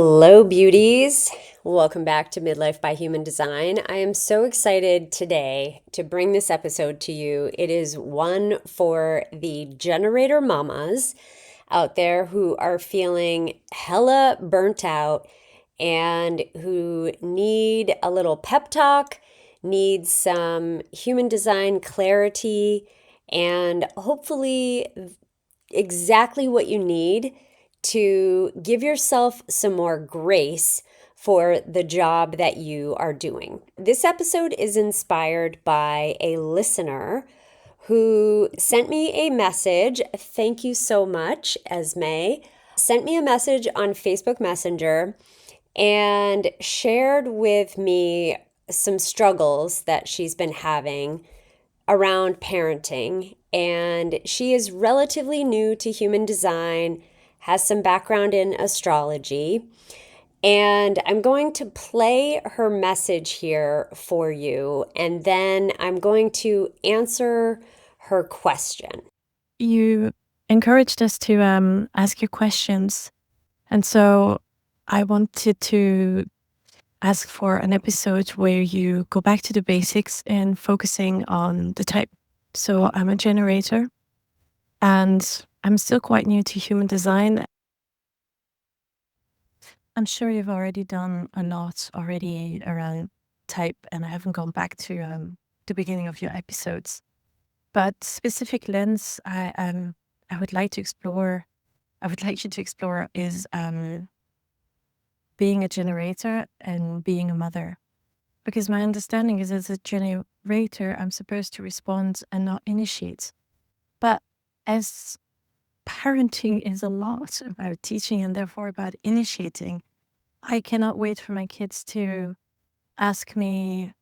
Hello, beauties. Welcome back to Midlife by Human Design. I am so excited today to bring this episode to you. It is one for the generator mamas out there who are feeling hella burnt out and who need a little pep talk, need some human design clarity, and hopefully exactly what you need to give yourself some more grace for the job that you are doing. This episode is inspired by a listener who sent me a message. Thank you so much, Esme. Sent me a message on Facebook Messenger and shared with me some struggles that she's been having around parenting. And she is relatively new to human design, has some background in astrology. And I'm going to play her message here for you. And then I'm going to answer her question. You encouraged us to ask you questions. And so I wanted to ask for an episode where you go back to the basics and focusing on the type. So I'm a generator and I'm still quite new to human design. I'm sure you've already done a lot already around type, and I haven't gone back to the beginning of your episodes. But specific lens I would like to explore, I would like you to explore is being a generator and being a mother. Because my understanding is as a generator, I'm supposed to respond and not initiate. But as parenting is a lot about teaching and therefore about initiating, I cannot wait for my kids to ask me.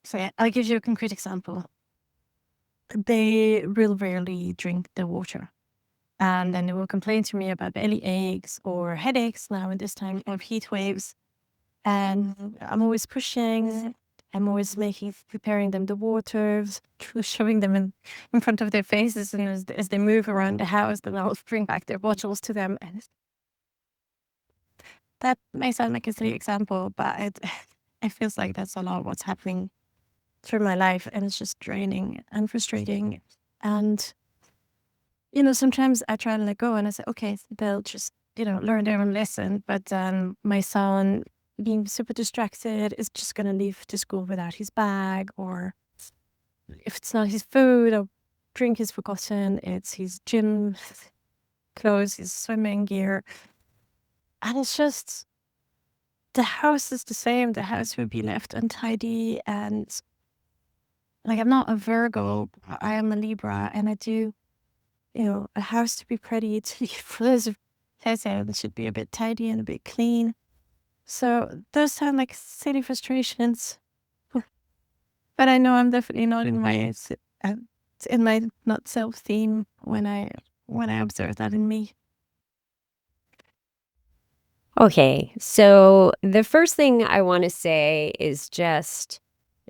So I'll give you a concrete example. They real rarely drink the water. And then they will complain to me about belly aches or headaches now in this time of heat waves. And I'm always pushing. I'm always preparing them the water, shoving them in front of their faces. And as they move around the house, then I'll bring back their bottles to them. And that may sound like a silly example, but it feels like that's a lot of what's happening through my life. And it's just draining and frustrating. And sometimes I try to let go and I say, okay, they'll just, learn their own lesson. But then my son, being super distracted, is just going to leave to school without his bag. Or if it's not his food or drink is forgotten, it's his gym clothes, his swimming gear. And it's just, the house is the same. The house will be left untidy. And like, I'm not a Virgo, I am a Libra, and I do a house to be pretty, to be full of hair, that should be a bit tidy and a bit clean. So those sound like silly frustrations, but I know I'm definitely not in my not self theme when I observe that in me. Okay, so the first thing I want to say is just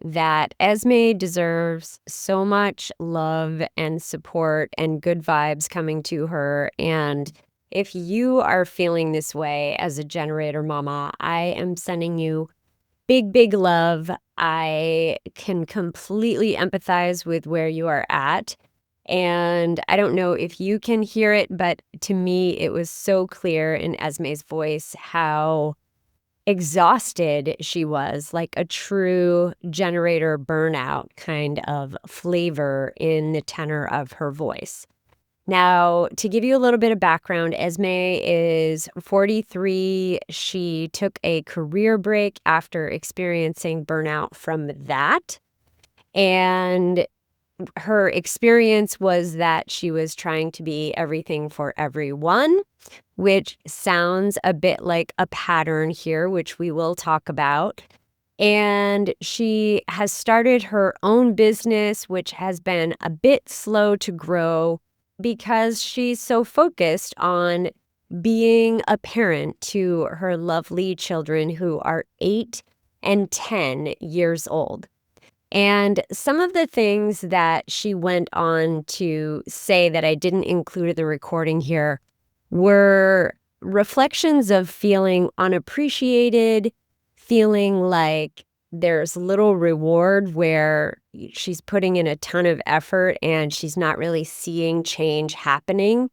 that Esme deserves so much love and support and good vibes coming to her. And if you are feeling this way as a generator mama, I am sending you big, big love. I can completely empathize with where you are at. And I don't know if you can hear it, but to me, it was so clear in Esme's voice how exhausted she was, like a true generator burnout kind of flavor in the tenor of her voice. Now, to give you a little bit of background, Esme is 43. She took a career break after experiencing burnout from that. And her experience was that she was trying to be everything for everyone, which sounds a bit like a pattern here, which we will talk about. And she has started her own business, which has been a bit slow to grow because she's so focused on being a parent to her lovely children who are 8 and 10 years old. And some of the things that she went on to say that I didn't include in the recording here were reflections of feeling unappreciated, feeling like there's little reward where she's putting in a ton of effort and she's not really seeing change happening.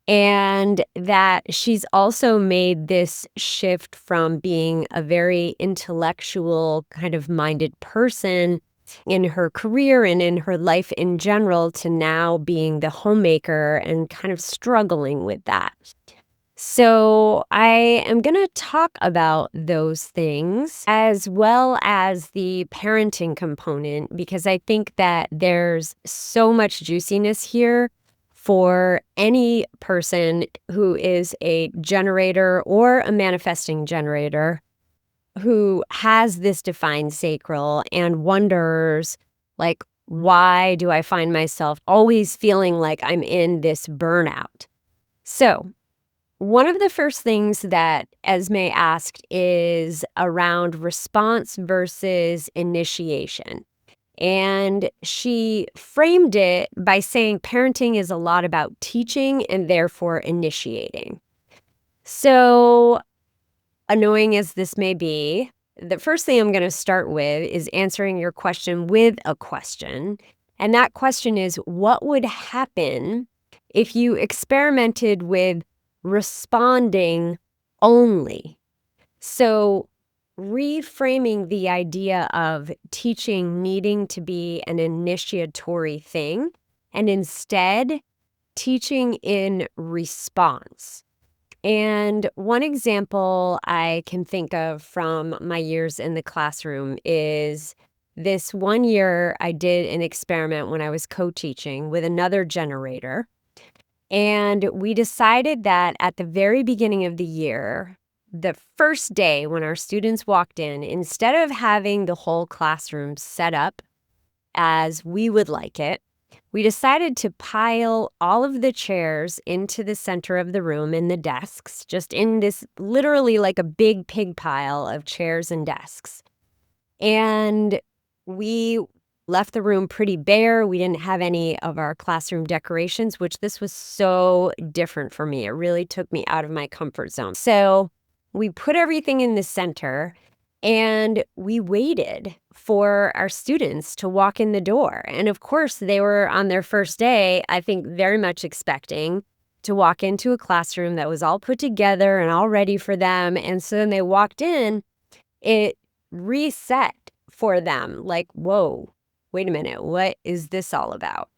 And that she's also made this shift from being a very intellectual kind of minded person in her career and in her life in general to now being the homemaker and kind of struggling with that. So, I am going to talk about those things as well as the parenting component because I think that there's so much juiciness here for any person who is a generator or a manifesting generator who has this defined sacral and wonders, like, why do I find myself always feeling like I'm in this burnout? So, one of the first things that Esme asked is around response versus initiation. And she framed it by saying parenting is a lot about teaching and therefore initiating. So, annoying as this may be, the first thing I'm going to start with is answering your question with a question. And that question is, what would happen if you experimented with responding only? So, reframing the idea of teaching needing to be an initiatory thing and instead teaching in response. And one example I can think of from my years in the classroom is this one year I did an experiment when I was co-teaching with another generator. And we decided that at the very beginning of the year, the first day when our students walked in, instead of having the whole classroom set up as we would like it, we decided to pile all of the chairs into the center of the room and the desks, just in this literally like a big pig pile of chairs and desks. And we left the room pretty bare. We didn't have any of our classroom decorations, which this was so different for me. It really took me out of my comfort zone. So we put everything in the center and we waited for our students to walk in the door. And of course, they were on their first day, I think, very much expecting to walk into a classroom that was all put together and all ready for them. And so when they walked in, it reset for them like, whoa, wait a minute, what is this all about?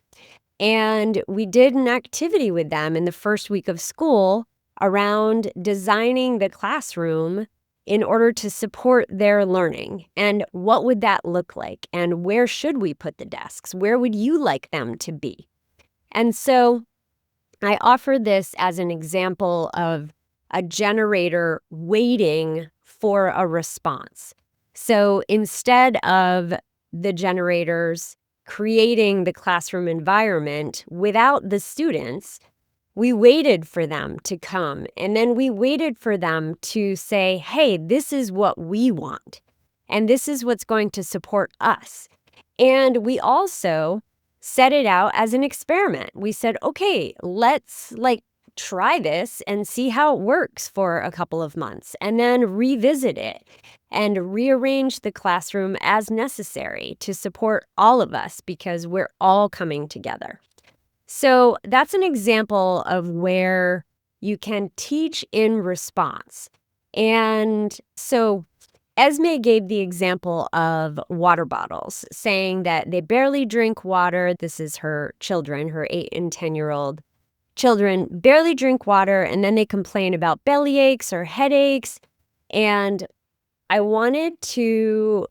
And we did an activity with them in the first week of school around designing the classroom in order to support their learning. And what would that look like? And where should we put the desks? Where would you like them to be? And so I offered this as an example of a generator waiting for a response. So instead of the generators creating the classroom environment without the students, we waited for them to come, and then we waited for them to say, hey, this is what we want, and this is what's going to support us. And we also set it out as an experiment. We said, okay, let's try this and see how it works for a couple of months, and then revisit it and rearrange the classroom as necessary to support all of us because we're all coming together. So that's an example of where you can teach in response. And so Esme gave the example of water bottles, saying that they barely drink water. This is her children, her 8 and 10-year-old children, barely drink water, and then they complain about belly aches or headaches. And I wanted to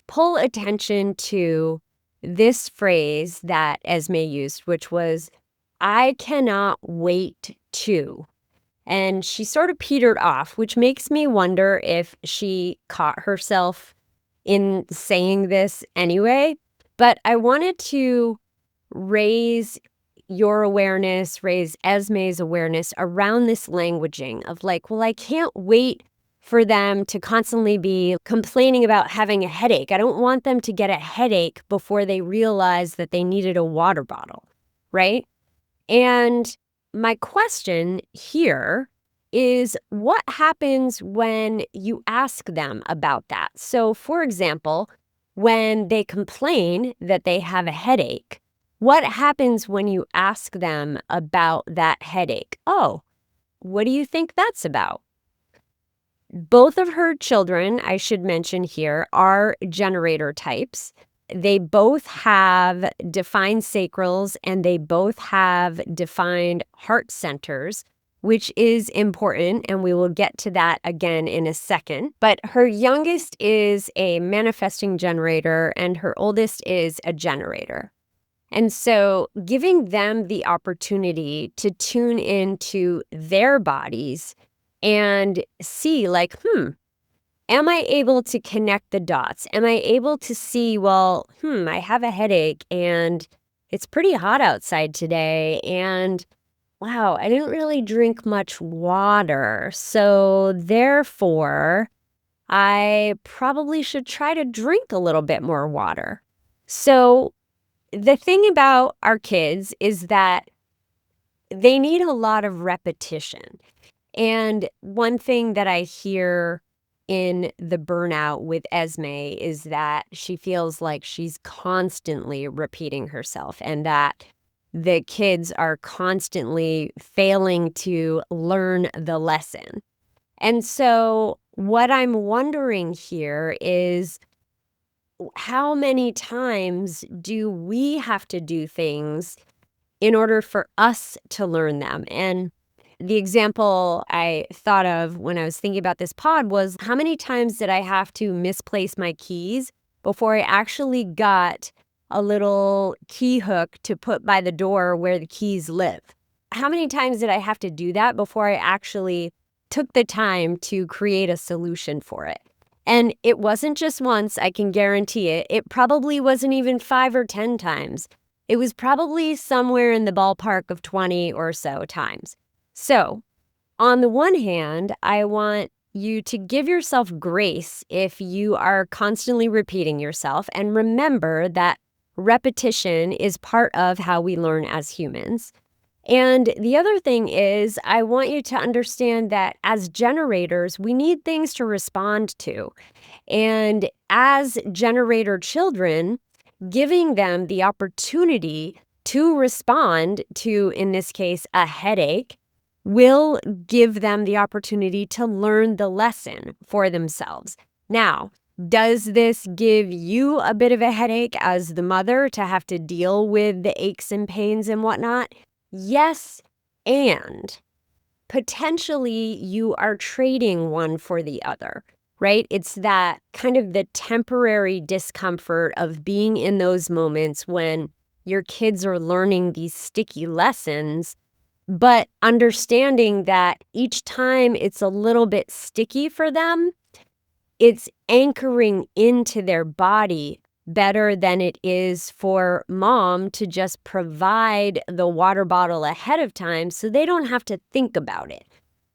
pull attention to this phrase that Esme used, which was, I cannot wait to. And she sort of petered off, which makes me wonder if she caught herself in saying this anyway. But I wanted to raise your awareness, raise Esme's awareness around this languaging of like, well, I can't wait for them to constantly be complaining about having a headache. I don't want them to get a headache before they realize that they needed a water bottle, right? And my question here is what happens when you ask them about that. So, for example, when they complain that they have a headache, what happens when you ask them about that headache? Oh, what do you think that's about? Both of her children, I should mention here, are generator types. They both have defined sacrals and they both have defined heart centers, which is important. And we will get to that again in a second. But her youngest is a manifesting generator and her oldest is a generator. And so giving them the opportunity to tune into their bodies and see, like, am I able to connect the dots? Am I able to see, well, I have a headache and it's pretty hot outside today. And wow, I didn't really drink much water. So therefore, I probably should try to drink a little bit more water. So the thing about our kids is that they need a lot of repetition. And one thing that I hear in the burnout with Esme is that she feels like she's constantly repeating herself and that the kids are constantly failing to learn the lesson. And so, what I'm wondering here is how many times do we have to do things in order for us to learn them? And the example I thought of when I was thinking about this pod was how many times did I have to misplace my keys before I actually got a little key hook to put by the door where the keys live? How many times did I have to do that before I actually took the time to create a solution for it? And it wasn't just once, I can guarantee it. It probably wasn't even 5 or 10 times. It was probably somewhere in the ballpark of 20 or so times. So, on the one hand, I want you to give yourself grace if you are constantly repeating yourself. And remember that repetition is part of how we learn as humans. And the other thing is, I want you to understand that as generators, we need things to respond to. And as generator children, giving them the opportunity to respond to, in this case, a headache, will give them the opportunity to learn the lesson for themselves. Now, does this give you a bit of a headache as the mother to have to deal with the aches and pains and whatnot? Yes, and potentially you are trading one for the other, right? It's that kind of the temporary discomfort of being in those moments when your kids are learning these sticky lessons, but understanding that each time it's a little bit sticky for them, it's anchoring into their body better than it is for mom to just provide the water bottle ahead of time so they don't have to think about it,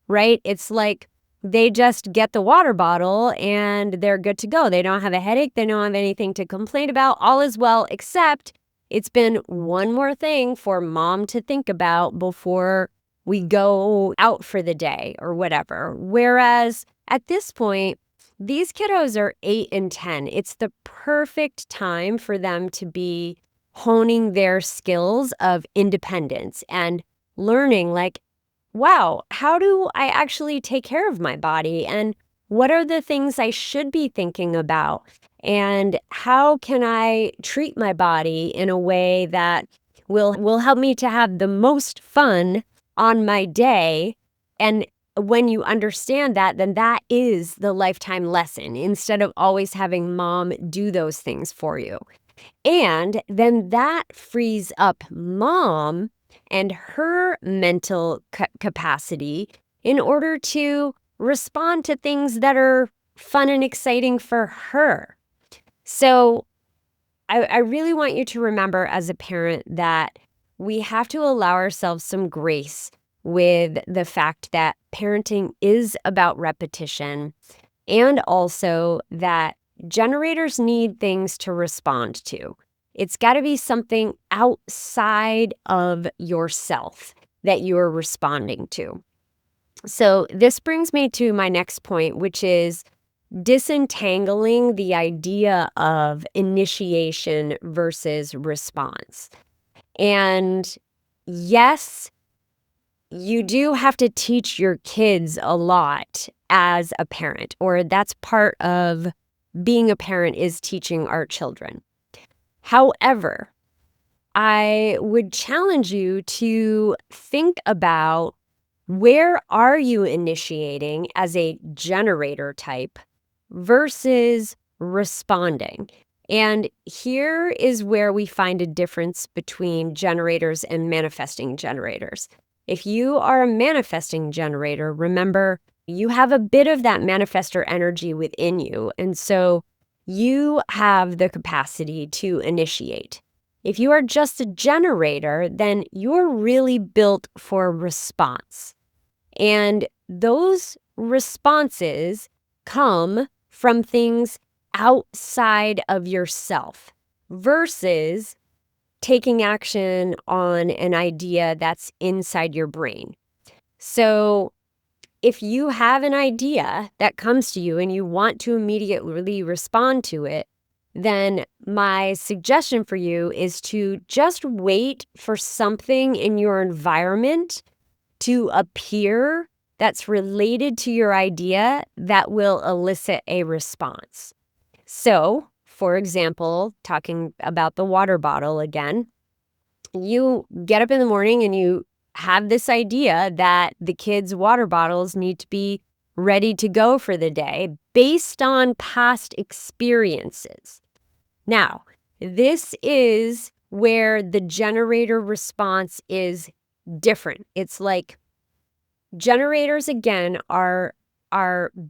right? It's like they just get the water bottle and they're good to go. They don't have a headache. They don't have anything to complain about. All is well, except it's been one more thing for mom to think about before we go out for the day or whatever. Whereas at this point, these kiddos are 8 and 10. It's the perfect time for them to be honing their skills of independence and learning, like, wow, how do I actually take care of my body? And what are the things I should be thinking about? And how can I treat my body in a way that will help me to have the most fun on my day? And when you understand that, then that is the lifetime lesson instead of always having mom do those things for you. And then that frees up mom and her mental capacity in order to respond to things that are fun and exciting for her. So I really want you to remember as a parent that we have to allow ourselves some grace with the fact that parenting is about repetition and also that generators need things to respond to. It's got to be something outside of yourself that you're responding to. So this brings me to my next point, which is disentangling the idea of initiation versus response. And yes, you do have to teach your kids a lot as a parent, or that's part of being a parent is teaching our children. However, I would challenge you to think about where are you initiating as a generator type versus responding. And here is where we find a difference between generators and manifesting generators. If you are a manifesting generator, remember you have a bit of that manifestor energy within you. And so you have the capacity to initiate. If you are just a generator, then you're really built for response. And those responses come from things outside of yourself versus taking action on an idea that's inside your brain. So if you have an idea that comes to you and you want to immediately respond to it, then my suggestion for you is to just wait for something in your environment to appear that's related to your idea that will elicit a response. So, for example, talking about the water bottle again, you get up in the morning and you have this idea that the kids' water bottles need to be ready to go for the day based on past experiences. Now, this is where the generator response is different. It's like generators again are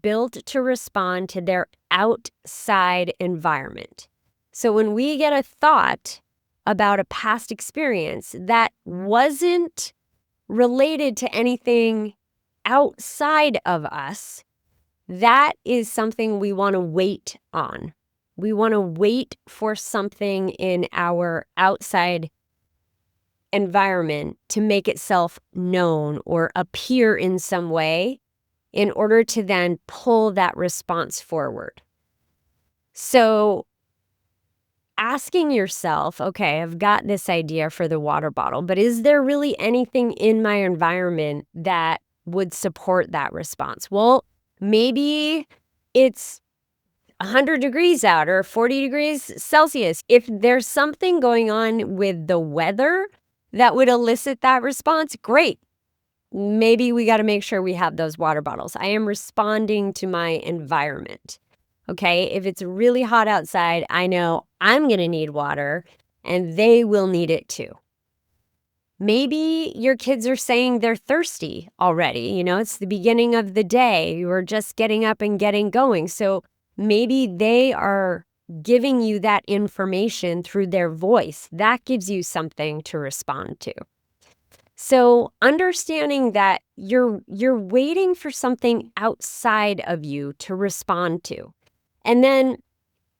built to respond to their outside environment. So when we get a thought about a past experience that wasn't related to anything outside of us, that is something we want to wait on. We want to wait for something in our outside environment to make itself known or appear in some way in order to then pull that response forward. So asking yourself, okay, I've got this idea for the water bottle, but is there really anything in my environment that would support that response? Well, maybe it's 100 degrees out or 40 degrees Celsius. If there's something going on with the weather that would elicit that response, great. Maybe we got to make sure we have those water bottles. I am responding to my environment. Okay. If it's really hot outside, I know I'm going to need water and they will need it too. Maybe your kids are saying they're thirsty already. It's the beginning of the day. You are just getting up and getting going. So maybe they are giving you that information through their voice. That gives you something to respond to. So understanding that you're waiting for something outside of you to respond to. And then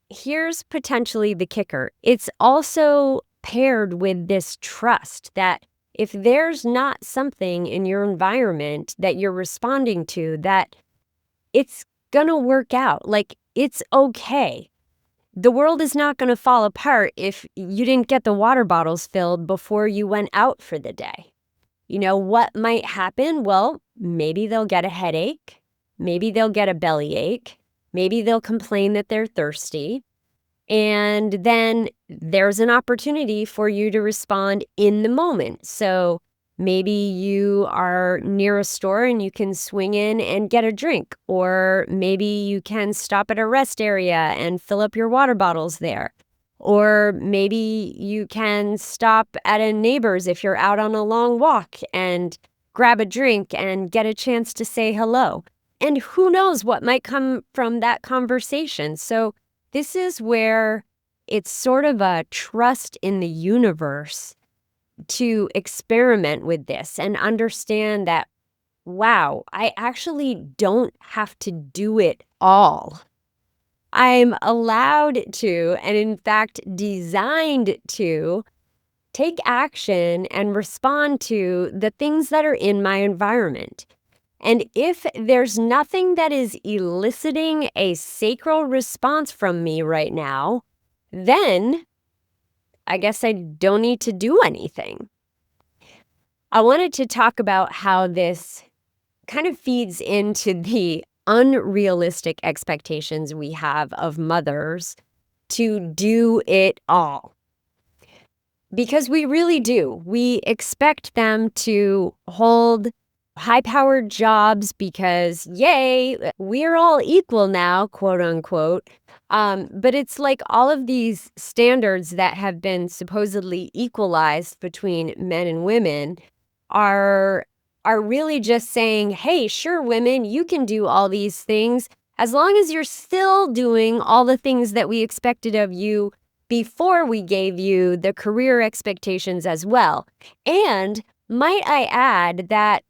here's potentially the kicker. It's also paired with this trust that if there's not something in your environment that you're responding to, that it's going to work out. Like, it's okay. The world is not going to fall apart if you didn't get the water bottles filled before you went out for the day. What might happen? Well, maybe they'll get a headache. Maybe they'll get a bellyache. Maybe they'll complain that they're thirsty. And then there's an opportunity for you to respond in the moment. So maybe you are near a store and you can swing in and get a drink. Or maybe you can stop at a rest area and fill up your water bottles there. Or maybe you can stop at a neighbor's if you're out on a long walk and grab a drink and get a chance to say hello. And who knows what might come from that conversation. So this is where it's sort of a trust in the universe to experiment with this and understand that, wow, I actually don't have to do it all. I'm allowed to, and in fact, designed to take action and respond to the things that are in my environment. And if there's nothing that is eliciting a sacral response from me right now, then I guess I don't need to do anything. I wanted to talk about how this kind of feeds into the unrealistic expectations we have of mothers to do it all. Because we really do. We expect them to hold high-powered jobs because, yay, we're all equal now, quote unquote. But it's like all of these standards that have been supposedly equalized between men and women are really just saying, hey, sure, women, you can do all these things as long as you're still doing all the things that we expected of you before we gave you the career expectations as well. And might I add that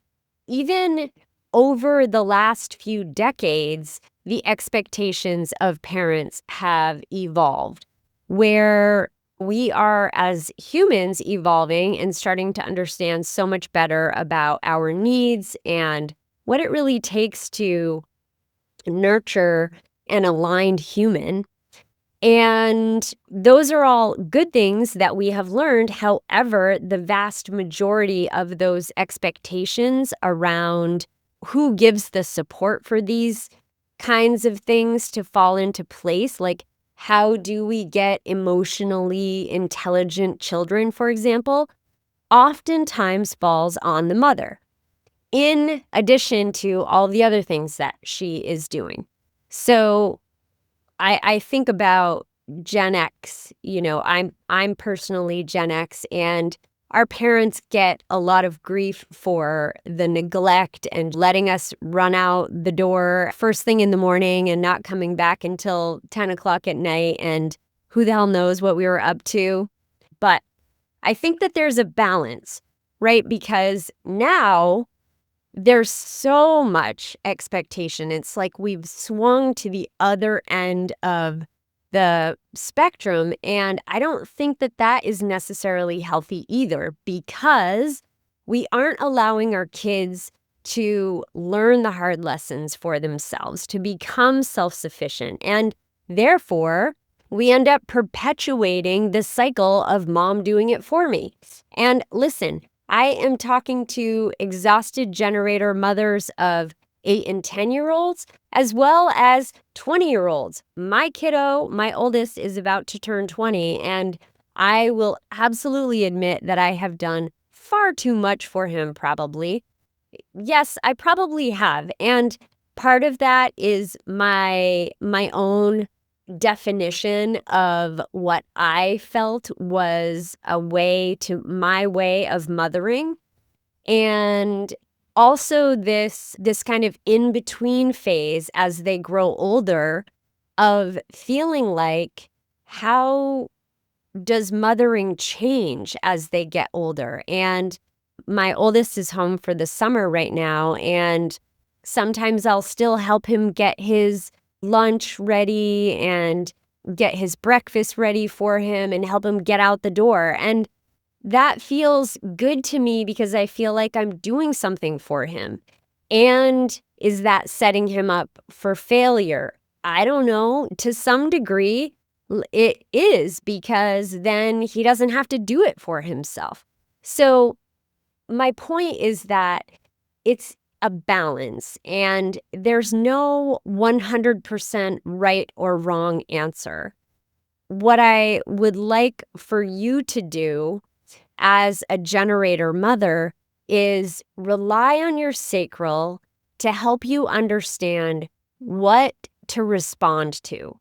even over the last few decades, the expectations of parents have evolved, where we are, as humans, evolving and starting to understand so much better about our needs and what it really takes to nurture an aligned human. And those are all good things that we have learned. However, the vast majority of those expectations around who gives the support for these kinds of things to fall into place, like how do we get emotionally intelligent children, for example, oftentimes falls on the mother, in addition to all the other things that she is doing. So I think about Gen X. I'm personally Gen X, and our parents get a lot of grief for the neglect and letting us run out the door first thing in the morning and not coming back until 10 o'clock at night, and who the hell knows what we were up to. But I think that there's a balance, right? Because now there's so much expectation. It's like we've swung to the other end of the spectrum. And I don't think that that is necessarily healthy either, because we aren't allowing our kids to learn the hard lessons for themselves, to become self-sufficient. And therefore, we end up perpetuating the cycle of mom doing it for me. And listen, I am talking to exhausted generator mothers of 8 and 10-year-olds, as well as 20-year-olds. My kiddo, my oldest, is about to turn 20, and I will absolutely admit that I have done far too much for him, probably. Yes, I probably have. And part of that is my own definition of what I felt was my way of mothering. And also this kind of in-between phase as they grow older of feeling like, how does mothering change as they get older? And my oldest is home for the summer right now, and sometimes I'll still help him get his lunch ready and get his breakfast ready for him and help him get out the door. And that feels good to me because I feel like I'm doing something for him. And is that setting him up for failure? I don't know. To some degree, it is, because then he doesn't have to do it for himself. So my point is that it's a balance, and there's no 100% right or wrong answer. What I would like for you to do as a generator mother is rely on your sacral to help you understand what to respond to.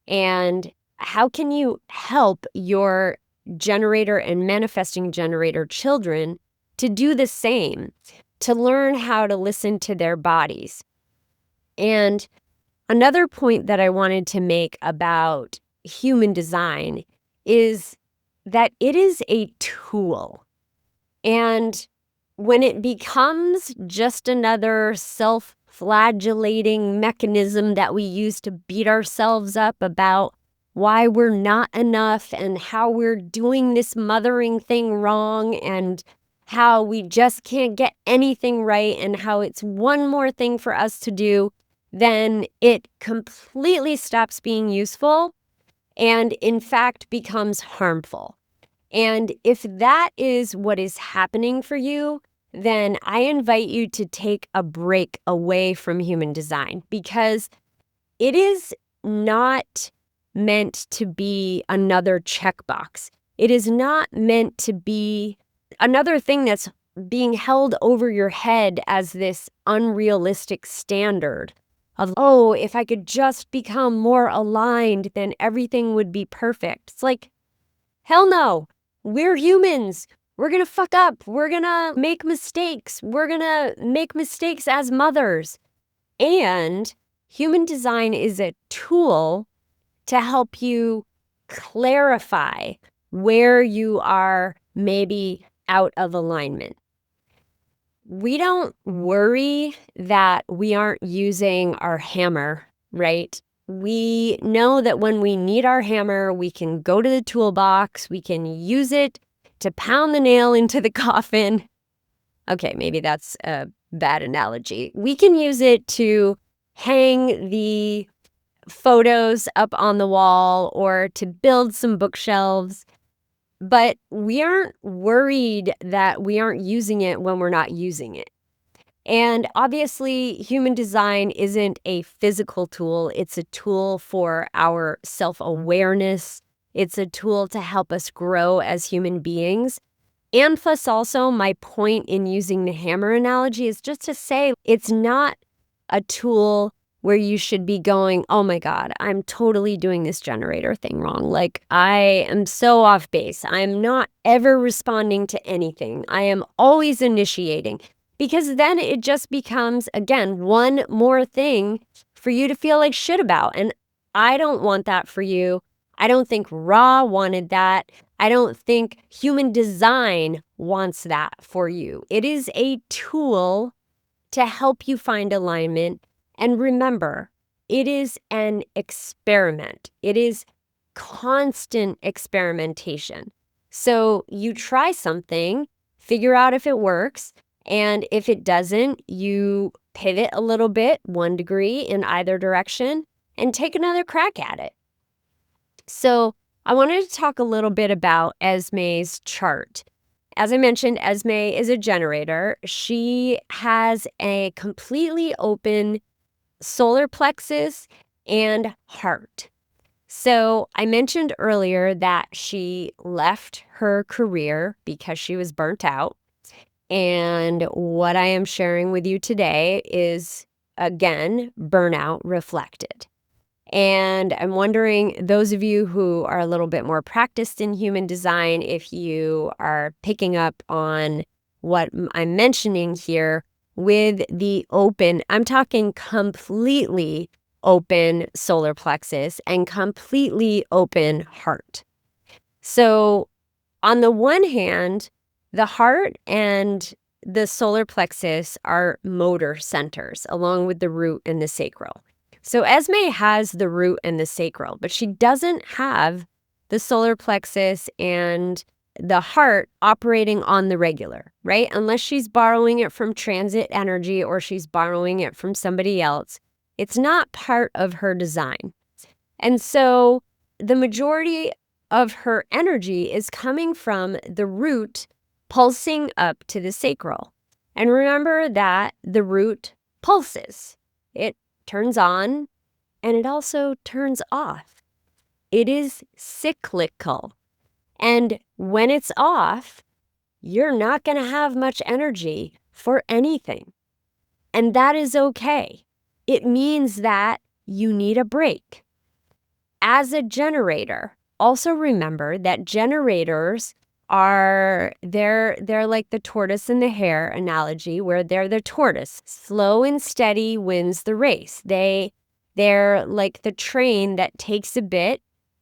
And how can you help your generator and manifesting generator children to do the same, to learn how to listen to their bodies? And another point that I wanted to make about human design is that it is a tool. And when it becomes just another self-flagellating mechanism that we use to beat ourselves up about why we're not enough and how we're doing this mothering thing wrong and how we just can't get anything right and how it's one more thing for us to do, then it completely stops being useful and in fact becomes harmful. And if that is what is happening for you, then I invite you to take a break away from human design because it is not meant to be another checkbox. It is not meant to be another thing that's being held over your head as this unrealistic standard of, oh, if I could just become more aligned, then everything would be perfect. It's like, hell no. We're humans. We're going to fuck up. We're going to make mistakes. We're going to make mistakes as mothers. And human design is a tool to help you clarify where you are maybe out of alignment. We don't worry that we aren't using our hammer, right? We know that when we need our hammer, we can go to the toolbox, we can use it to pound the nail into the coffin. Okay, maybe that's a bad analogy. We can use it to hang the photos up on the wall or to build some bookshelves. But we aren't worried that we aren't using it when we're not using it. And obviously, human design isn't a physical tool. It's a tool for our self-awareness. It's a tool to help us grow as human beings. And plus also, my point in using the hammer analogy is just to say it's not a tool where you should be going, oh my God, I'm totally doing this generator thing wrong. Like, I am so off base. I'm not ever responding to anything. I am always initiating. Because then it just becomes, again, one more thing for you to feel like shit about. And I don't want that for you. I don't think Ra wanted that. I don't think human design wants that for you. It is a tool to help you find alignment. And remember, it is an experiment. It is constant experimentation. So you try something, figure out if it works, and if it doesn't, you pivot a little bit, 1 degree in either direction, and take another crack at it. So I wanted to talk a little bit about Esme's chart. As I mentioned, Esme is a generator. She has a completely open solar plexus and heart. So I mentioned earlier that she left her career because she was burnt out. And what I am sharing with you today is, again, burnout reflected. And I'm wondering, those of you who are a little bit more practiced in human design, if you are picking up on what I'm mentioning here with the open, I'm talking completely open solar plexus and completely open heart. So on the one hand, the heart and the solar plexus are motor centers along with the root and the sacral. So Esme has the root and the sacral, but she doesn't have the solar plexus and the heart operating on the regular, right? Unless she's borrowing it from transit energy or she's borrowing it from somebody else. It's not part of her design. And so the majority of her energy is coming from the root pulsing up to the sacral. And remember that the root pulses. It turns on and it also turns off. It is cyclical. And when it's off, you're not going to have much energy for anything. And that is okay. It means that you need a break. As a generator, also remember that generators they're like the tortoise and the hare analogy, where they're the tortoise. Slow and steady wins the race. They're like the train that takes a bit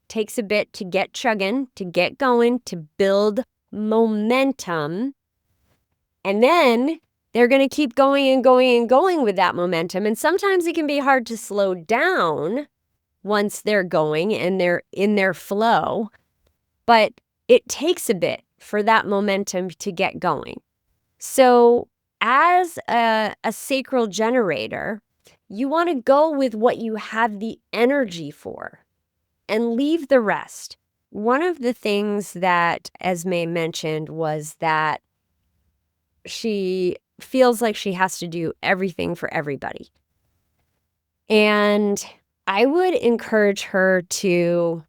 to get chugging, to get going, to build momentum. And then they're going to keep going and going and going with that momentum. And sometimes it can be hard to slow down once they're going and they're in their flow. But it takes a bit for that momentum to get going. So, as a sacral generator, you want to go with what you have the energy for and leave the rest. One of the things that Esme mentioned was that she feels like she has to do everything for everybody. And I would encourage her to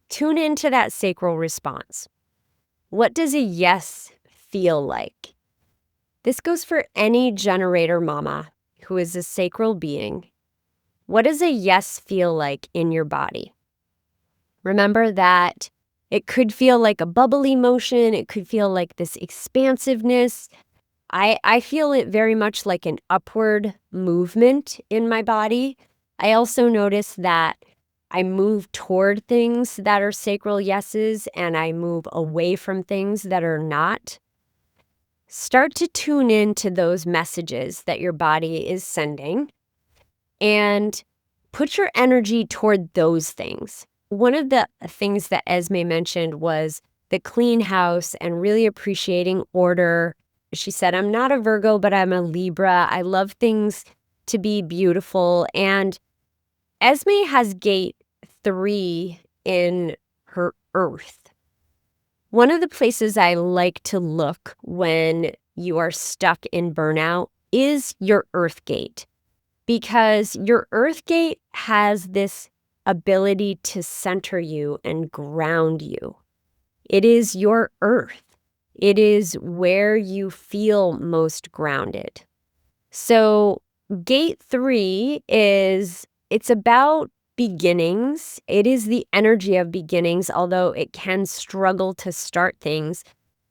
tune into that sacral response. What does a yes feel like? This goes for any generator mama who is a sacral being. What does a yes feel like in your body? Remember that it could feel like a bubbly motion. It could feel like this expansiveness. I feel it very much like an upward movement in my body. I also notice that I move toward things that are sacral yeses and I move away from things that are not. Start to tune in to those messages that your body is sending and put your energy toward those things. One of the things that Esme mentioned was the clean house and really appreciating order. She said, I'm not a Virgo, but I'm a Libra. I love things to be beautiful. And Esme has gate 3 in her earth. One of the places I like to look when you are stuck in burnout is your earth gate, because your earth gate has this ability to center you and ground you. It is your earth. It is where you feel most grounded. So gate 3 it's about beginnings. It is the energy of beginnings, although it can struggle to start things.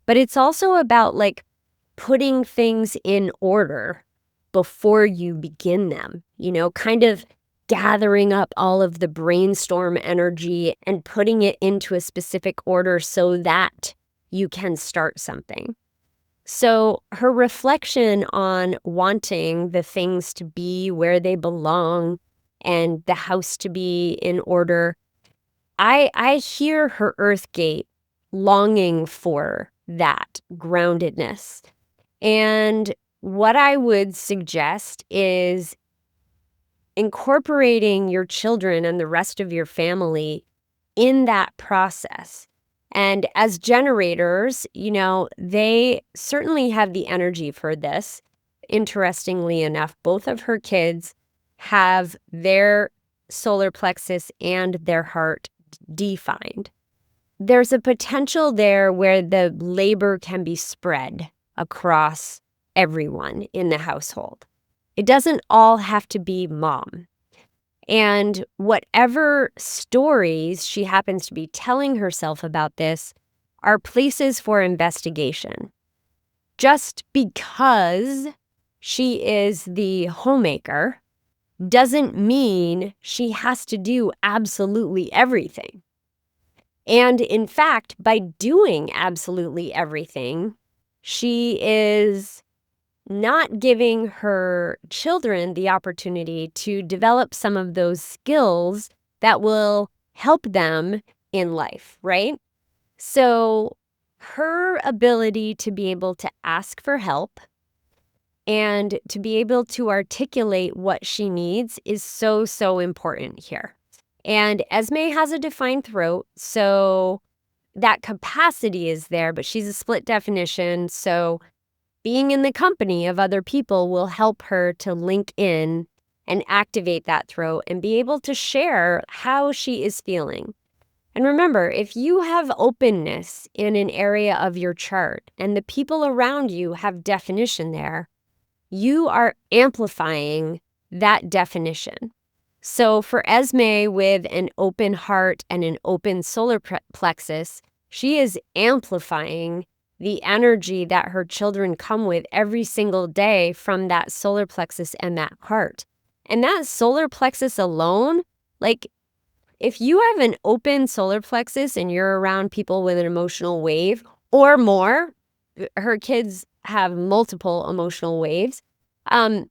But it's also about like putting things in order before you begin them, kind of gathering up all of the brainstorm energy and putting it into a specific order so that you can start something. So her reflection on wanting the things to be where they belong and the house to be in order, I hear her earth gate longing for that groundedness. And what I would suggest is incorporating your children and the rest of your family in that process. And as generators, they certainly have the energy for this. Interestingly enough, both of her kids have their solar plexus and their heart defined. There's a potential there where the labor can be spread across everyone in the household. It doesn't all have to be mom. And whatever stories she happens to be telling herself about this are places for investigation. Just because she is the homemaker doesn't mean she has to do absolutely everything. And in fact, by doing absolutely everything, she is not giving her children the opportunity to develop some of those skills that will help them in life, right? So her ability to be able to ask for help and to be able to articulate what she needs is so, so important here. And Esme has a defined throat, so that capacity is there, but she's a split definition. So being in the company of other people will help her to link in and activate that throat and be able to share how she is feeling. And remember, if you have openness in an area of your chart and the people around you have definition there, you are amplifying that definition. So for Esme with an open heart and an open solar plexus, she is amplifying the energy that her children come with every single day from that solar plexus and that heart. And that solar plexus alone, like if you have an open solar plexus and you're around people with an emotional wave or more, her kids have multiple emotional waves. If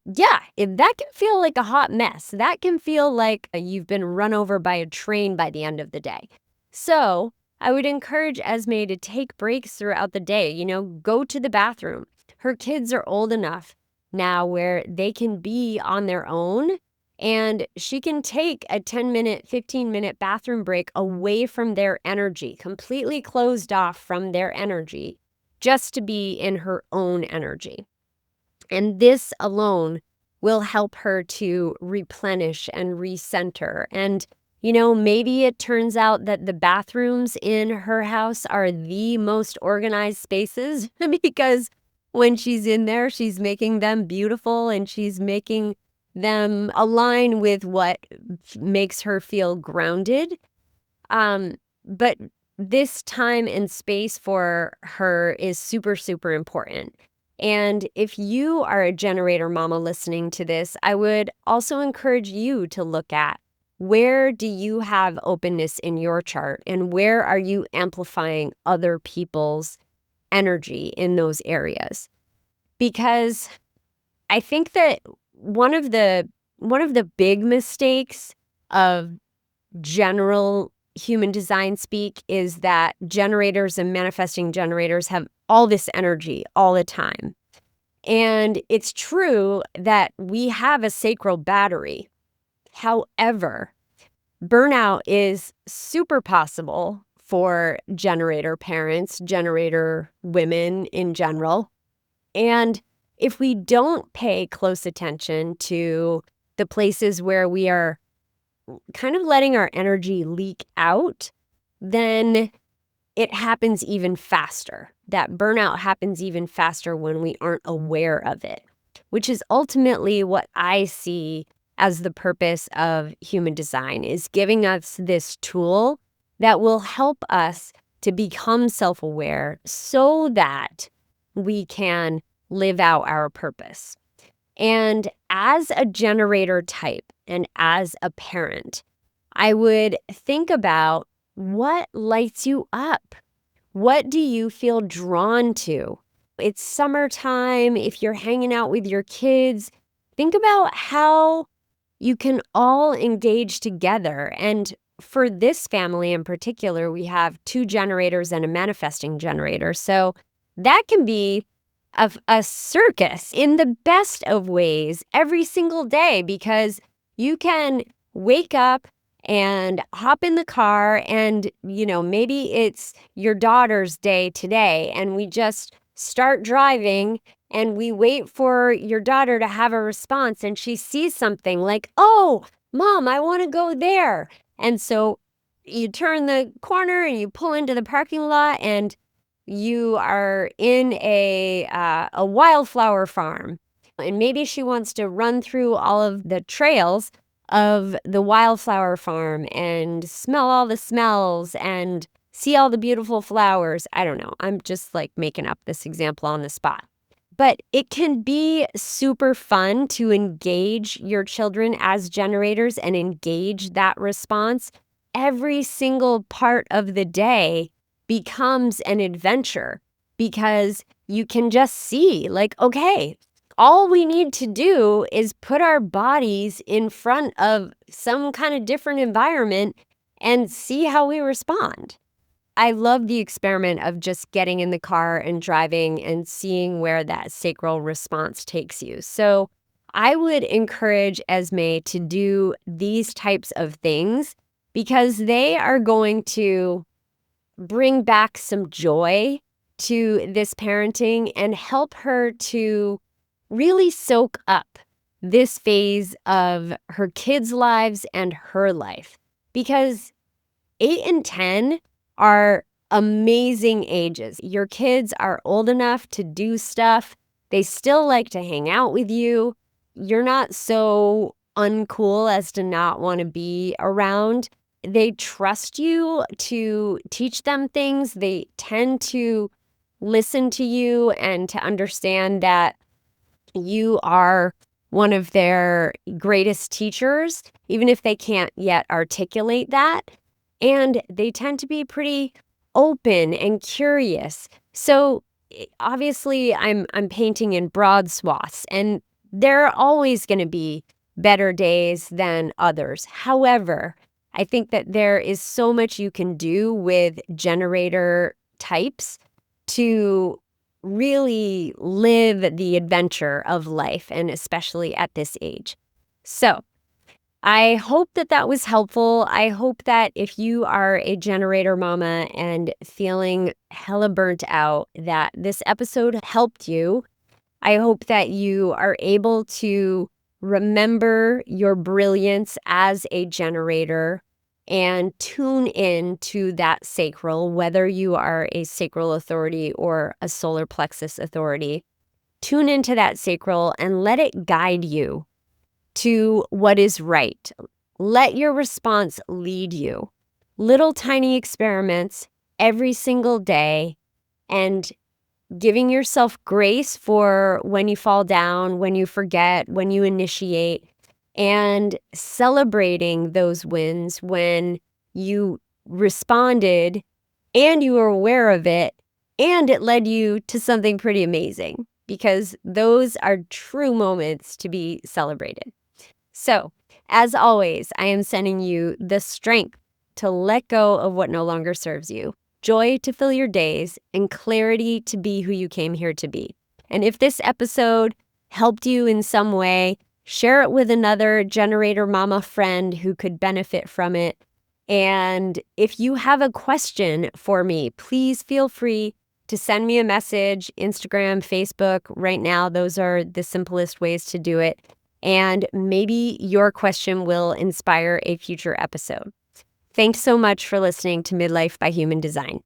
that can feel like a hot mess. That can feel like you've been run over by a train by the end of the day. So I would encourage Esme to take breaks throughout the day, go to the bathroom. Her kids are old enough now where they can be on their own, and she can take a 10-minute, 15-minute bathroom break away from their energy, completely closed off from their energy, just to be in her own energy. And this alone will help her to replenish and recenter. And, maybe it turns out that the bathrooms in her house are the most organized spaces because when she's in there, she's making them beautiful and she's making them align with what makes her feel grounded. But this time and space for her is super, super important. And if you are a generator mama listening to this, I would also encourage you to look at, where do you have openness in your chart and where are you amplifying other people's energy in those areas? Because I think that one of the big mistakes of general human design speak is that generators and manifesting generators have all this energy all the time. And it's true that we have a sacral battery. However, burnout is super possible for generator parents, generator women in general. And if we don't pay close attention to the places where we are kind of letting our energy leak out, then it happens even faster. That burnout happens even faster when we aren't aware of it, which is ultimately what I see as the purpose of human design, is giving us this tool that will help us to become self-aware so that we can live out our purpose. And as a generator type and as a parent, I would think about, what lights you up? What do you feel drawn to? It's summertime. If you're hanging out with your kids, think about how you can all engage together. And for this family in particular, we have 2 generators and a manifesting generator. So that can be a circus in the best of ways every single day, because you can wake up and hop in the car and, maybe it's your daughter's day today and we just start driving and we wait for your daughter to have a response and she sees something like, "Oh, Mom, I want to go there." And so you turn the corner and you pull into the parking lot and you are in a wildflower farm, and maybe she wants to run through all of the trails of the wildflower farm and smell all the smells and see all the beautiful flowers. I don't know. I'm just like making up this example on the spot. But it can be super fun to engage your children as generators and engage that response. Every single part of the day becomes an adventure because you can just see, like, okay, all we need to do is put our bodies in front of some kind of different environment and see how we respond. I love the experiment of just getting in the car and driving and seeing where that sacral response takes you. So I would encourage Esme to do these types of things because they are going to bring back some joy to this parenting and help her to really soak up this phase of her kids' lives and her life. Because 8 and 10 are amazing ages. Your kids are old enough to do stuff. They still like to hang out with you. You're not so uncool as to not want to be around. They trust you to teach them things. They tend to listen to you and to understand that you are one of their greatest teachers, even if they can't yet articulate that. And they tend to be pretty open and curious. So obviously I'm painting in broad swaths, and there are always going to be better days than others. However, I think that there is so much you can do with generator types to really live the adventure of life, and especially at this age. So, I hope that that was helpful. I hope that if you are a generator mama and feeling hella burnt out, that this episode helped you. I hope that you are able to remember your brilliance as a generator and tune in to that sacral, whether you are a sacral authority or a solar plexus authority. Tune into that sacral and let it guide you to what is right. Let your response lead you. Little tiny experiments every single day, and giving yourself grace for when you fall down, when you forget, when you initiate, and celebrating those wins when you responded and you were aware of it and it led you to something pretty amazing, because those are true moments to be celebrated. So, as always, I am sending you the strength to let go of what no longer serves you, joy to fill your days, and clarity to be who you came here to be. And if this episode helped you in some way, share it with another generator mama friend who could benefit from it. And if you have a question for me, please feel free to send me a message, Instagram, Facebook. Right now, those are the simplest ways to do it. And maybe your question will inspire a future episode. Thanks so much for listening to Midlife by Human Design.